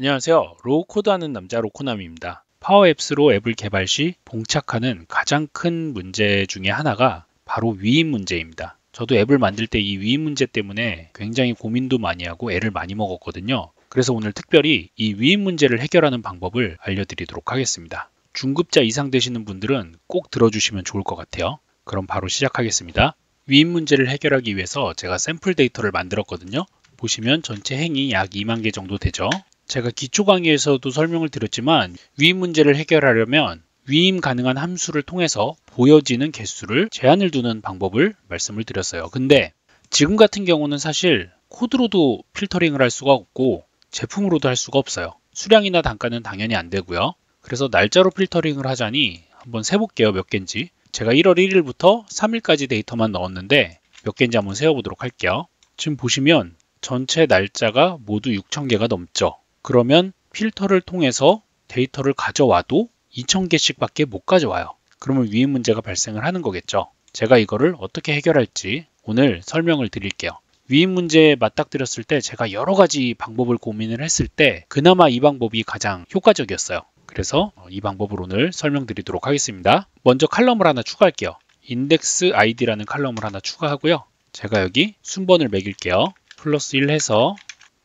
안녕하세요. 로우 코드하는 남자 로코남입니다. 파워앱스로 앱을 개발 시 봉착하는 가장 큰 문제 중에 하나가 바로 위임 문제입니다. 저도 앱을 만들 때 이 위임 문제 때문에 굉장히 고민도 많이 하고 애를 많이 먹었거든요. 그래서 오늘 특별히 이 위임 문제를 해결하는 방법을 알려드리도록 하겠습니다. 중급자 이상 되시는 분들은 꼭 들어주시면 좋을 것 같아요. 그럼 바로 시작하겠습니다. 위임 문제를 해결하기 위해서 제가 샘플 데이터를 만들었거든요. 보시면 전체 행이 약 2만 개 정도 되죠. 제가 기초 강의에서도 설명을 드렸지만 위임 문제를 해결하려면 위임 가능한 함수를 통해서 보여지는 개수를 제한을 두는 방법을 말씀을 드렸어요. 근데 지금 같은 경우는 사실 코드로도 필터링을 할 수가 없고 제품으로도 할 수가 없어요. 수량이나 단가는 당연히 안 되고요. 그래서 날짜로 필터링을 하자니 한번 세볼게요. 몇 개인지. 제가 1월 1일부터 3일까지 데이터만 넣었는데 몇 개인지 한번 세어보도록 할게요. 지금 보시면 전체 날짜가 모두 6,000개가 넘죠. 그러면 필터를 통해서 데이터를 가져와도 2,000개씩 밖에 못 가져와요. 그러면 위임 문제가 발생을 하는 거겠죠. 제가 이거를 어떻게 해결할지 오늘 설명을 드릴게요. 위임 문제에 맞닥뜨렸을 때 제가 여러 가지 방법을 고민을 했을 때 그나마 이 방법이 가장 효과적이었어요. 그래서 이 방법을 오늘 설명드리도록 하겠습니다. 먼저 칼럼을 하나 추가할게요. 인덱스 id라는 칼럼을 하나 추가하고요. 제가 여기 순번을 매길게요. 플러스 1 해서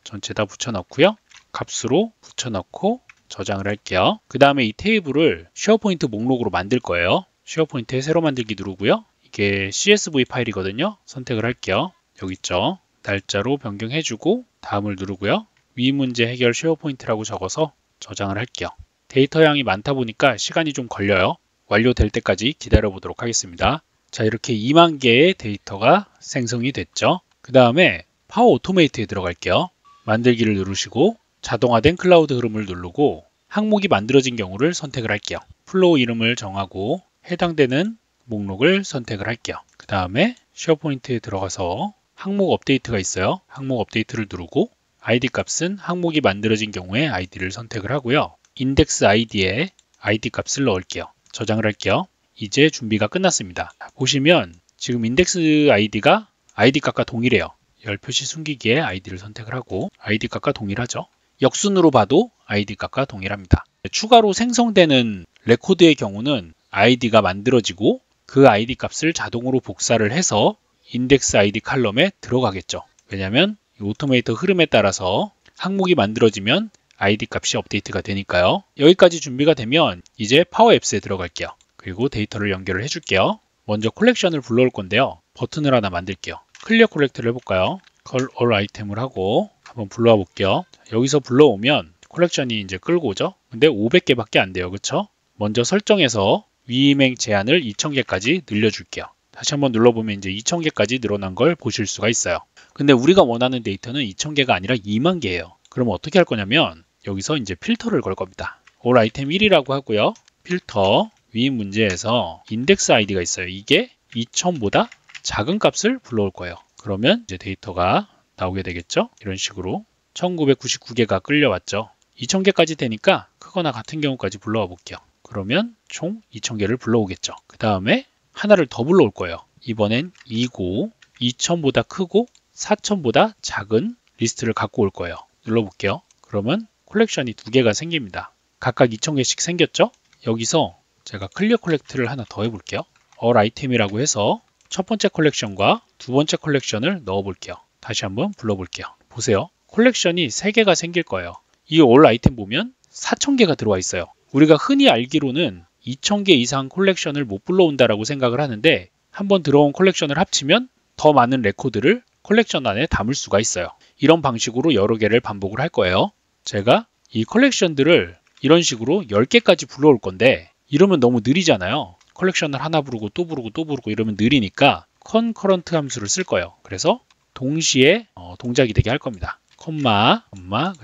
전체 다 붙여넣고요. 값으로 붙여넣고 저장을 할게요. 그 다음에 이 테이블을 쉐어포인트 목록으로 만들 거예요. 쉐어포인트에 새로 만들기 누르고요. 이게 CSV 파일이거든요. 선택을 할게요. 여기 있죠. 날짜로 변경해주고 다음을 누르고요. 위임 문제 해결 쉐어포인트라고 적어서 저장을 할게요. 데이터 양이 많다 보니까 시간이 좀 걸려요. 완료될 때까지 기다려 보도록 하겠습니다. 자, 이렇게 2만 개의 데이터가 생성이 됐죠. 그 다음에 파워 오토메이트에 들어갈게요. 만들기를 누르시고 자동화된 클라우드 흐름을 누르고 항목이 만들어진 경우를 선택을 할게요. 플로우 이름을 정하고 해당되는 목록을 선택을 할게요. 그 다음에 쉐어포인트에 들어가서 항목 업데이트가 있어요. 항목 업데이트를 누르고 id 값은 항목이 만들어진 경우에 id를 선택을 하고요. 인덱스 id에 id 값을 넣을게요. 저장을 할게요. 이제 준비가 끝났습니다. 보시면 지금 인덱스 id가 id 값과 동일해요. 열 표시 숨기기에 id를 선택을 하고 id 값과 동일하죠. 역순으로 봐도 id 값과 동일합니다. 추가로 생성되는 레코드의 경우는 id가 만들어지고 그 id 값을 자동으로 복사를 해서 인덱스 id 칼럼에 들어가겠죠. 왜냐하면 이 오토메이터 흐름에 따라서 항목이 만들어지면 id 값이 업데이트가 되니까요. 여기까지 준비가 되면 이제 파워 앱스에 들어갈게요. 그리고 데이터를 연결을 해줄게요. 먼저 콜렉션을 불러올 건데요. 버튼을 하나 만들게요. 클리어 콜렉트를 해볼까요? call all 아이템을 하고 한번 불러와 볼게요. 여기서 불러오면 콜렉션이 이제 끌고 오죠. 근데 500개밖에 안 돼요. 그쵸? 먼저 설정해서 위임행 제한을 2,000개까지 늘려줄게요. 다시 한번 눌러보면 이제 2,000개까지 늘어난 걸 보실 수가 있어요. 근데 우리가 원하는 데이터는 2,000개가 아니라 2만 개예요. 그럼 어떻게 할 거냐면 여기서 이제 필터를 걸 겁니다. all 아이템 1이라고 하고요. 필터 위임 문제에서 인덱스 id가 있어요. 이게 2,000보다 작은 값을 불러올 거예요. 그러면 이제 데이터가 나오게 되겠죠. 이런 식으로 1999개가 끌려왔죠. 2000개까지 되니까 크거나 같은 경우까지 불러와 볼게요. 그러면 총 2000개를 불러오겠죠. 그 다음에 하나를 더 불러올 거예요. 이번엔 2고 2000보다 크고 4000보다 작은 리스트를 갖고 올 거예요. 눌러볼게요. 그러면 콜렉션이 2개가 생깁니다. 각각 2000개씩 생겼죠? 여기서 제가 클리어 콜렉트를 하나 더 해볼게요. all 아이템이라고 해서 첫 번째 콜렉션과 두 번째 콜렉션을 넣어 볼게요. 다시 한번 불러볼게요. 보세요. 콜렉션이 3개가 생길 거예요. 이 all 아이템 보면 4000개가 들어와 있어요. 우리가 흔히 알기로는 2000개 이상 콜렉션을 못 불러온다라고 생각을 하는데 한번 들어온 콜렉션을 합치면 더 많은 레코드를 콜렉션 안에 담을 수가 있어요. 이런 방식으로 여러 개를 반복을 할 거예요. 제가 이 콜렉션들을 이런 식으로 10개까지 불러올 건데 이러면 너무 느리잖아요. 컬렉션을 하나 부르고 또 부르고 또 부르고 이러면 느리니까 concurrent 함수를 쓸 거예요. 그래서 동시에 동작이 되게 할 겁니다. 콤마,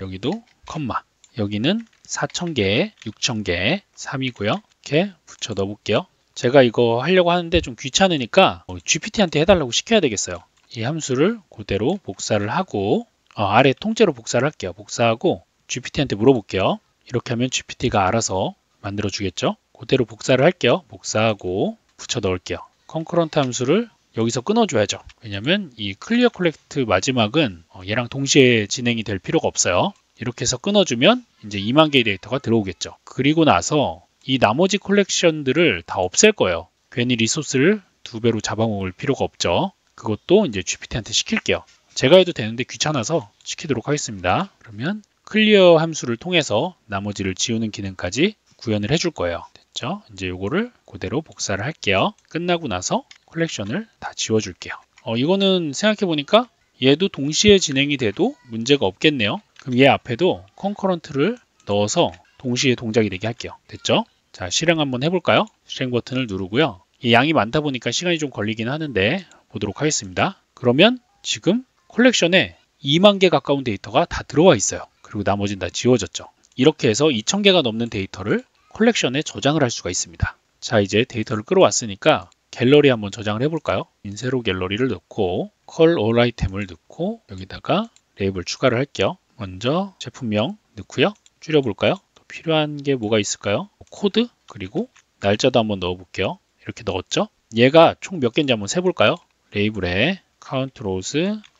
여기도 콤마. 여기는 4000개, 6000개, 3이고요. 이렇게 붙여 넣어볼게요. 제가 이거 하려고 하는데 좀 귀찮으니까 GPT한테 해달라고 시켜야 되겠어요. 이 함수를 그대로 복사를 하고 아래 통째로 복사를 할게요. 복사하고 GPT한테 물어볼게요. 이렇게 하면 GPT가 알아서 만들어 주겠죠. 그대로 복사를 할게요. 복사하고 붙여 넣을게요. concurrent 함수를 여기서 끊어줘야죠. 왜냐면 이 클리어 콜렉트 마지막은 얘랑 동시에 진행이 될 필요가 없어요. 이렇게 해서 끊어주면 이제 2만 개의 데이터가 들어오겠죠. 그리고 나서 이 나머지 컬렉션들을 다 없앨 거예요. 괜히 리소스를 2배로 잡아먹을 필요가 없죠. 그것도 이제 GPT한테 시킬게요. 제가 해도 되는데 귀찮아서 시키도록 하겠습니다. 그러면 클리어 함수를 통해서 나머지를 지우는 기능까지 구현을 해줄 거예요. 됐죠? 이제 요거를 그대로 복사를 할게요. 끝나고 나서 컬렉션을 다 지워줄게요. 이거는 생각해보니까 얘도 동시에 진행이 돼도 문제가 없겠네요. 그럼 얘 앞에도 컨커런트를 넣어서 동시에 동작이 되게 할게요. 됐죠? 자, 실행 한번 해볼까요? 실행 버튼을 누르고요. 이 양이 많다 보니까 시간이 좀 걸리긴 하는데 보도록 하겠습니다. 그러면 지금 컬렉션에 2만 개 가까운 데이터가 다 들어와 있어요. 그리고 나머지는 다 지워졌죠. 이렇게 해서 2000개가 넘는 데이터를 컬렉션에 저장을 할 수가 있습니다. 자, 이제 데이터를 끌어왔으니까 갤러리 한번 저장을 해볼까요? 인세로 갤러리를 넣고 컬 올 아이템을 넣고 여기다가 레이블 추가를 할게요. 먼저 제품명 넣고요. 줄여볼까요? 또 필요한 게 뭐가 있을까요? 코드 그리고 날짜도 한번 넣어볼게요. 이렇게 넣었죠? 얘가 총 몇 개인지 한번 세볼까요? 레이블에 count rows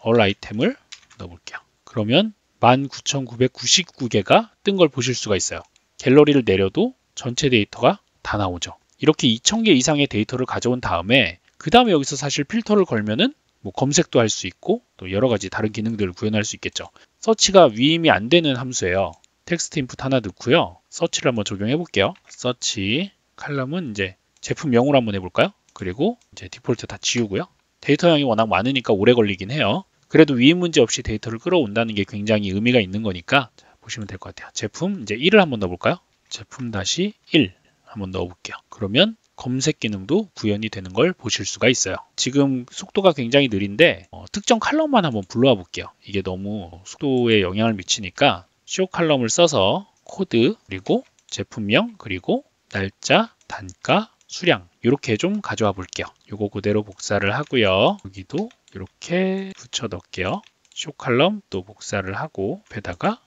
all 아이템을 넣어볼게요. 그러면 19,999개가 뜬 걸 보실 수가 있어요. 갤러리를 내려도 전체 데이터가 다 나오죠. 이렇게 2000개 이상의 데이터를 가져온 다음에 그 다음에 여기서 사실 필터를 걸면은 뭐 검색도 할 수 있고 또 여러 가지 다른 기능들을 구현할 수 있겠죠. 서치가 위임이 안 되는 함수예요. 텍스트 인풋 하나 넣고요. 서치를 한번 적용해 볼게요. 서치 칼럼은 이제 제품명으로 한번 해볼까요? 그리고 이제 디폴트 다 지우고요. 데이터량이 워낙 많으니까 오래 걸리긴 해요. 그래도 위임 문제 없이 데이터를 끌어온다는 게 굉장히 의미가 있는 거니까 자, 보시면 될 것 같아요. 제품 이제 1을 한번 넣어볼까요? 제품 다시 1 한번 넣어볼게요. 그러면 검색 기능도 구현이 되는 걸 보실 수가 있어요. 지금 속도가 굉장히 느린데 특정 칼럼만 한번 불러와 볼게요. 이게 너무 속도에 영향을 미치니까 쇼 칼럼을 써서 코드 그리고 제품명 그리고 날짜, 단가, 수량 이렇게 좀 가져와 볼게요. 이거 그대로 복사를 하고요. 여기도 이렇게 붙여 넣을게요. 쇼 칼럼 또 복사를 하고 옆에다가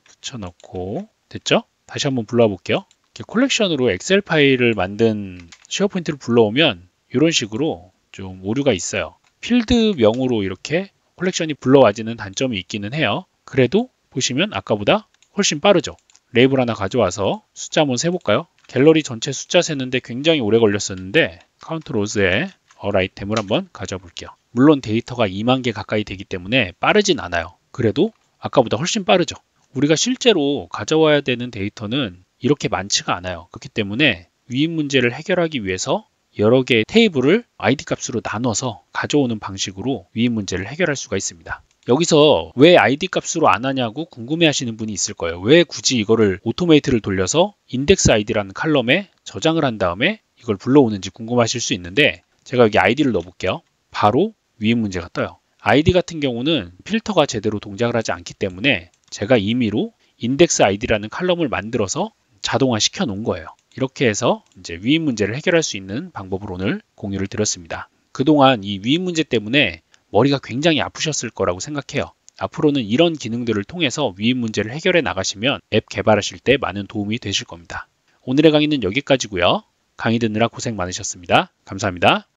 붙여 넣고 됐죠? 다시 한번 불러와 볼게요. 컬렉션으로 엑셀 파일을 만든 쉐어포인트를 불러오면 이런 식으로 좀 오류가 있어요. 필드명으로 이렇게 컬렉션이 불러와지는 단점이 있기는 해요. 그래도 보시면 아까보다 훨씬 빠르죠. 레이블 하나 가져와서 숫자 한번 세볼까요? 갤러리 전체 숫자 세는데 굉장히 오래 걸렸었는데 카운트 로즈에 all 아이템을 한번 가져와 볼게요. 물론 데이터가 2만 개 가까이 되기 때문에 빠르진 않아요. 그래도 아까보다 훨씬 빠르죠. 우리가 실제로 가져와야 되는 데이터는 이렇게 많지가 않아요. 그렇기 때문에 위임 문제를 해결하기 위해서 여러 개의 테이블을 ID 값으로 나눠서 가져오는 방식으로 위임 문제를 해결할 수가 있습니다. 여기서 왜 ID 값으로 안 하냐고 궁금해 하시는 분이 있을 거예요. 왜 굳이 이거를 오토메이트를 돌려서 인덱스 ID라는 칼럼에 저장을 한 다음에 이걸 불러오는지 궁금하실 수 있는데 제가 여기 ID를 넣어볼게요. 바로 위임 문제가 떠요. ID 같은 경우는 필터가 제대로 동작을 하지 않기 때문에 제가 임의로 인덱스 ID라는 칼럼을 만들어서 자동화 시켜 놓은 거예요. 이렇게 해서 이제 위임 문제를 해결할 수 있는 방법을 오늘 공유를 드렸습니다. 그동안 이 위임 문제 때문에 머리가 굉장히 아프셨을 거라고 생각해요. 앞으로는 이런 기능들을 통해서 위임 문제를 해결해 나가시면 앱 개발하실 때 많은 도움이 되실 겁니다. 오늘의 강의는 여기까지고요. 강의 듣느라 고생 많으셨습니다. 감사합니다.